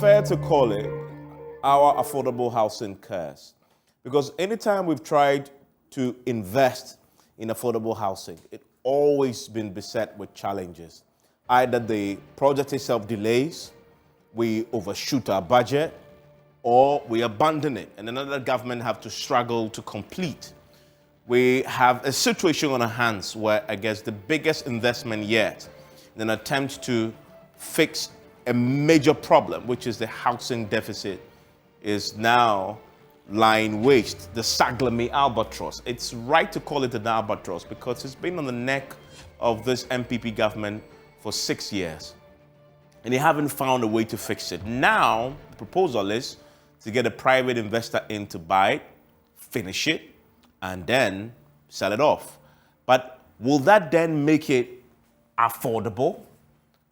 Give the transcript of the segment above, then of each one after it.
fair to call it our affordable housing curse. Because anytime we've tried to invest in affordable housing, it's always been beset with challenges. Either the project itself delays, we overshoot our budget, or we abandon it, and another government have to struggle to complete. We have a situation on our hands where I guess the biggest investment yet in an attempt to fix a major problem, which is the housing deficit, is now lying waste. The SAGLEMI albatross. It's right to call it an albatross because it's been on the neck of this MPP government for 6 years. And they haven't found a way to fix it. Now, the proposal is to get a private investor in to buy it, finish it, and then sell it off. But will that then make it affordable?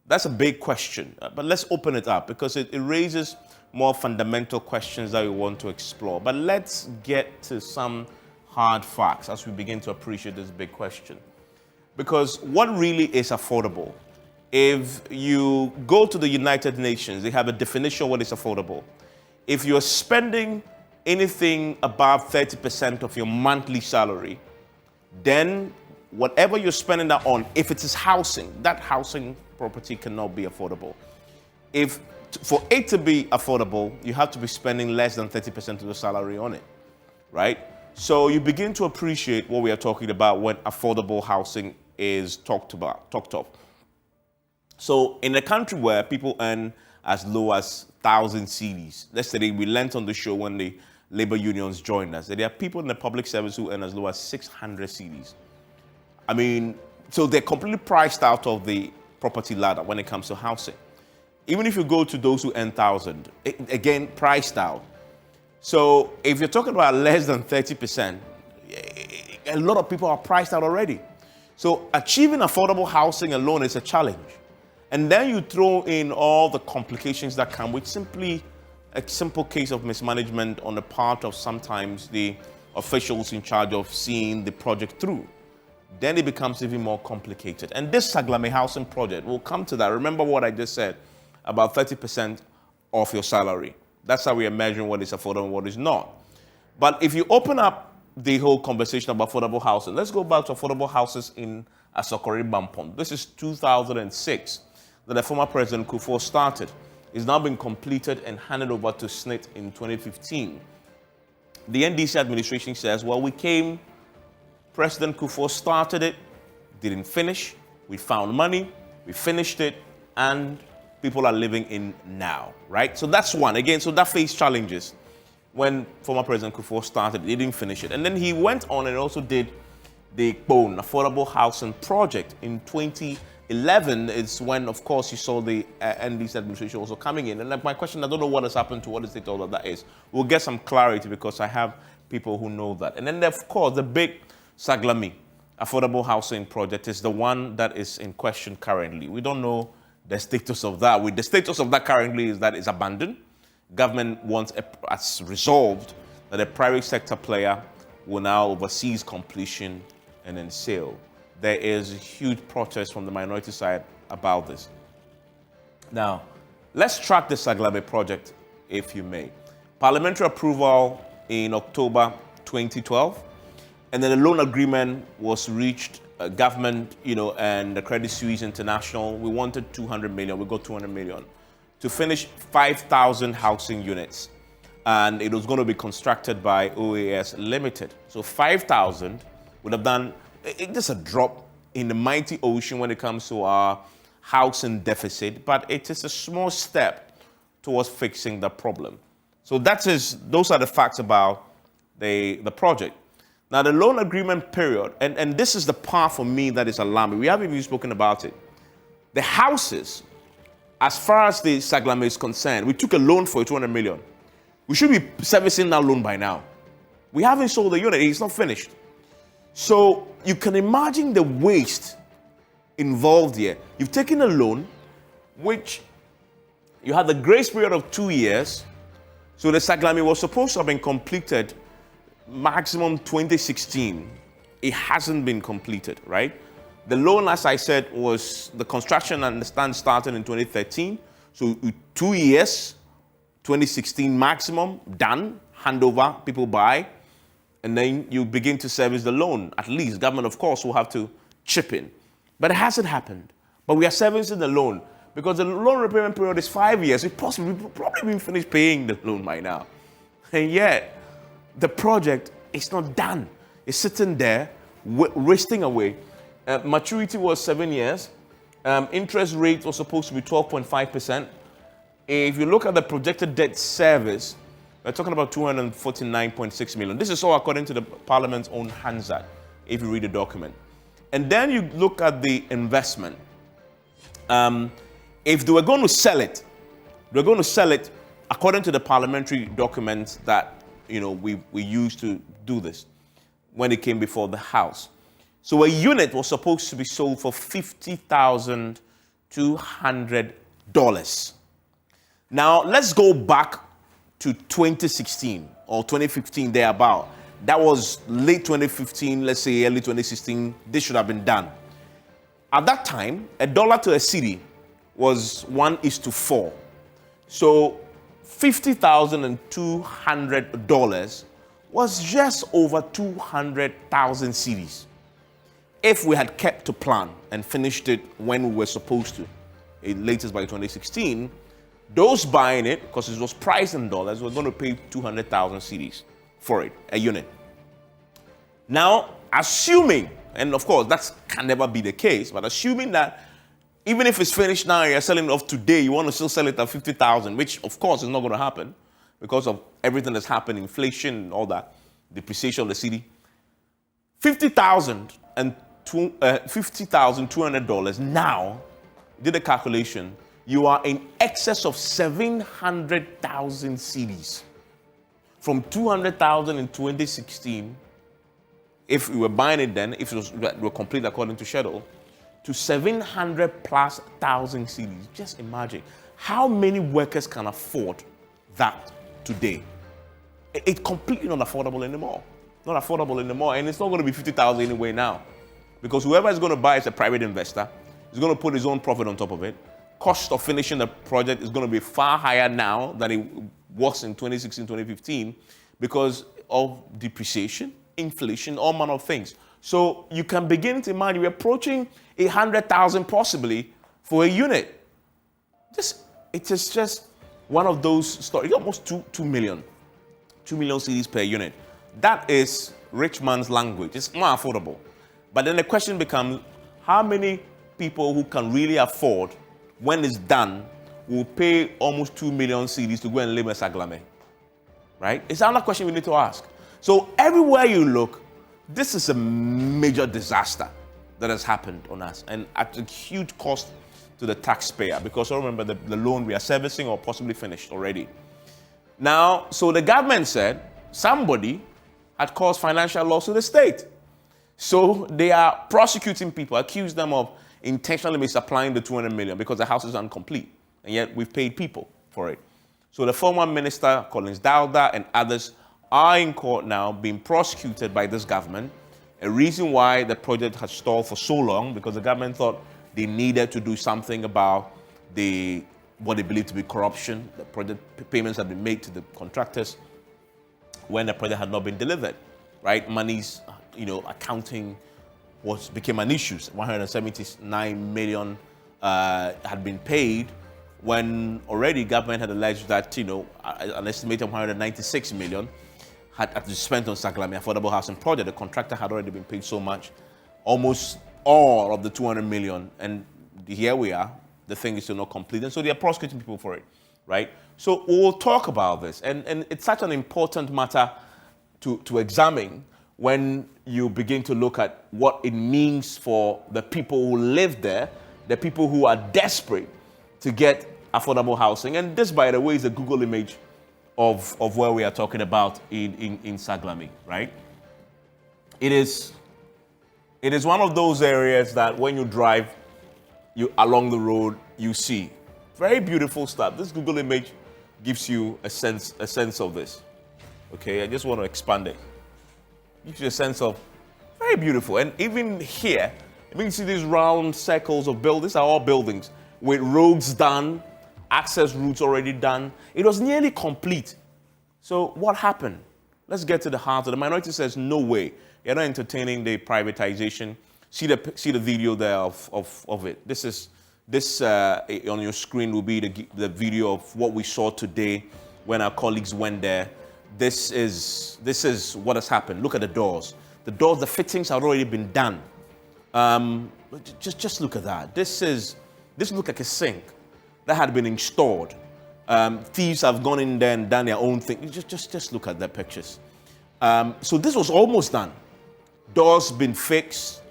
That's a big question. But let's open it up because it raises more fundamental questions that we want to explore. But let's get to some hard facts as we begin to appreciate this big question. Because what really is affordable? If you go to the United Nations, they have a definition of what is affordable. If you're spending anything above 30% of your monthly salary, then whatever you're spending that on, if it is housing, that housing property cannot be affordable. For it to be affordable, you have to be spending less than 30% of your salary on it, right? So you begin to appreciate what we are talking about when affordable housing is talked of. So in a country where people earn as low as 1,000 cedis, let's say we learned on the show when the labor unions joined us, that there are people in the public service who earn as low as 600 cedis. I mean, so they're completely priced out of the property ladder when it comes to housing. Even if you go to those who earn 1,000, again, priced out. So if you're talking about less than 30%, a lot of people are priced out already. So achieving affordable housing alone is a challenge. And then you throw in all the complications that come with simply a simple case of mismanagement on the part of sometimes the officials in charge of seeing the project through. Then it becomes even more complicated. And this SAGLEMI housing project, we'll come to that. Remember what I just said, about 30% of your salary. That's how we are measuring what is affordable and what is not. But if you open up the whole conversation about affordable housing, let's go back to affordable houses in Asokore Bampon. This is 2006 that the former President Kufuor started. It's now been completed and handed over to SNIT in 2015. The NDC administration says, well, President Kufuor started it, didn't finish, we found money, we finished it, and people are living in now, right? So that's one. Again, so that faced challenges. When former President Kufuor started, he didn't finish it. And then he went on and also did the BONE, Affordable Housing Project. In 2011 is when, of course, you saw the NDC administration also coming in. And like my question, I don't know what has happened to what the state of that is. We'll get some clarity because I have people who know that. And then, of course, the big SAGLEMI Affordable Housing Project is the one that is in question currently. We don't know the status of that. The status of that currently is that it's abandoned. Government has resolved that a private sector player will now oversee completion and then sale. There is a huge protest from the minority side about this. Now, let's track the SAGLEMI project, if you may. Parliamentary approval in October 2012, and then a loan agreement was reached. Government, and the Credit Suisse International, we wanted 200 million. We got 200 million to finish 5,000 housing units. And it was going to be constructed by OAS Limited. So 5,000 would have done just a drop in the mighty ocean when it comes to our housing deficit, but it is a small step towards fixing the problem. So those are the facts about the project. Now, the loan agreement period, and this is the part for me that is alarming. We haven't even spoken about it. The houses, as far as the SAGLEMI is concerned, we took a loan for 200 million. We should be servicing that loan by now. We haven't sold the unit. It's not finished. So you can imagine the waste involved here. You've taken a loan, which you had the grace period of 2 years. So the SAGLEMI was supposed to have been completed maximum 2016. It hasn't been completed, right? The loan, as I said, was the construction, I understand, started in 2013. So 2 years 2016 maximum, done, handover, people buy, and then you begin to service the loan. At least government, of course, will have to chip in. But it hasn't happened. But we are servicing the loan because the loan repayment period is 5 years. We've probably been finished paying the loan by now. And yet, the project is not done. It's sitting there, wasting away. Maturity was 7 years. Interest rate was supposed to be 12.5%. If you look at the projected debt service, we're talking about 249.6 million. This is all according to the Parliament's own Hansard, if you read the document. And then you look at the investment. If they were going to sell it, they're going to sell it according to the parliamentary documents that we used to do this when it came before the House. So a unit was supposed to be sold for $50,200. Now let's go back to 2016 or 2015 thereabout. That was late 2015, let's say early 2016. This should have been done. At that time, $1 to a cedi was 1:4. So $50,200 was just over 200,000 cedis. If we had kept to plan and finished it when we were supposed to, latest by 2016, those buying it, because it was priced in dollars, were going to pay 200,000 cedis for it, a unit. Now, assuming, and of course that can never be the case, but assuming that even if it's finished now, you're selling it off today, you want to still sell it at 50,000, which of course is not going to happen because of everything that's happened, inflation and all that, depreciation of the cedi. $50,200 now, did a calculation, you are in excess of 700,000 cedis. From 200,000 in 2016, if we were buying it then, if it were complete according to schedule, to 700,000+ cedis. Just imagine how many workers can afford that today. It's completely not affordable anymore. Not affordable anymore, and it's not going to be 50,000 anyway now, because whoever is going to buy is a private investor. He's going to put his own profit on top of it. Cost of finishing the project is going to be far higher now than it was in 2016, 2015, because of depreciation, inflation, all manner of things. So you can begin to imagine we're approaching 100,000 possibly for a unit. It is just one of those stories. Almost 2 million cedis per unit. That is rich man's language. It's more affordable. But then the question becomes, how many people who can really afford, when it's done, will pay almost 2 million cedis to go and live in SAGLEMI? Right? It's another question we need to ask. So everywhere you look, this is a major disaster that has happened on us, and at a huge cost to the taxpayer, because remember the loan we are servicing or possibly finished already. Now, so the government said somebody had caused financial loss to the state. So they are prosecuting people, accuse them of intentionally misapplying the 200 million because the house is incomplete, and yet we've paid people for it. So the former minister, Collins Dowda, and others are in court now being prosecuted by this government. A reason why the project has stalled for so long, because the government thought they needed to do something about what they believe to be corruption. The project payments have been made to the contractors when the project had not been delivered, right? Monies, accounting became an issue. 179 million had been paid when already government had alleged that, an estimated 196 million had to be spent on SAGLEMI affordable housing project. The contractor had already been paid so much, almost all of the 200 million, and here we are. The thing is still not complete, and so they are prosecuting people for it, right? So we'll talk about this, and it's such an important matter to examine when you begin to look at what it means for the people who live there, the people who are desperate to get affordable housing. And this, by the way, is a Google image of where we are talking about in SAGLEMI, right? It is one of those areas that when you drive along the road, you see very beautiful stuff. This Google image gives you a sense of this. Okay, I just want to expand it. Gives you a sense of very beautiful. And even here, you see these round circles of buildings. These are all buildings with roads done, access routes already done. It was nearly complete. So what happened? Let's get to the heart of the minority says, no way. You're not entertaining the privatization. See the video there of it. This on your screen will be the video of what we saw today when our colleagues went there. This is what has happened. Look at the doors. The doors, the fittings have already been done. Just look at that. This looks like a sink that had been installed. Thieves have gone in there and done their own thing. Just look at the pictures. So this was almost done. Doors been fixed.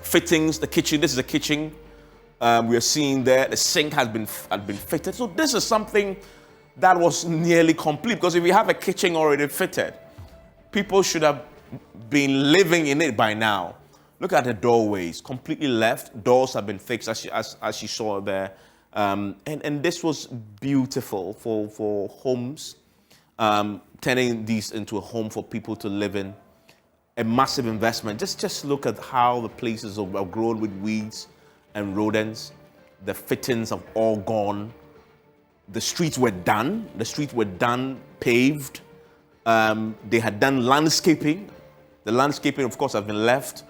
Fittings, the kitchen. This is a kitchen. We are seeing there the sink had been fitted. So this is something that was nearly complete, because if you have a kitchen already fitted, people should have been living in it by now. Look at the doorways, completely left. Doors have been fixed, as you saw there. And this was beautiful for homes, turning these into a home for people to live in. A massive investment. Just look at how the places are grown with weeds and rodents. The fittings have all gone. The streets were done. The streets were done, paved. They had done landscaping. The landscaping, of course, have been left.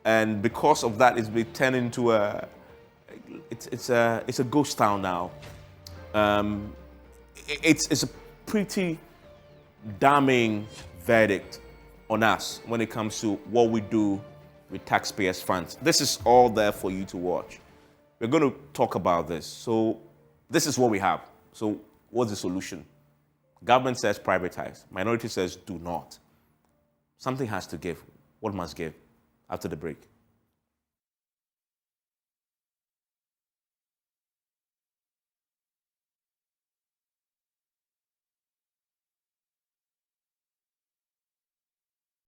And because of that, it's been turned into it's a ghost town now. It's a pretty damning verdict on us when it comes to what we do with taxpayers' funds. This is all there for you to watch. We're going to talk about this. So this is what we have. So what's the solution? Government says privatize. Minority says do not. Something has to give. What must give? After the break.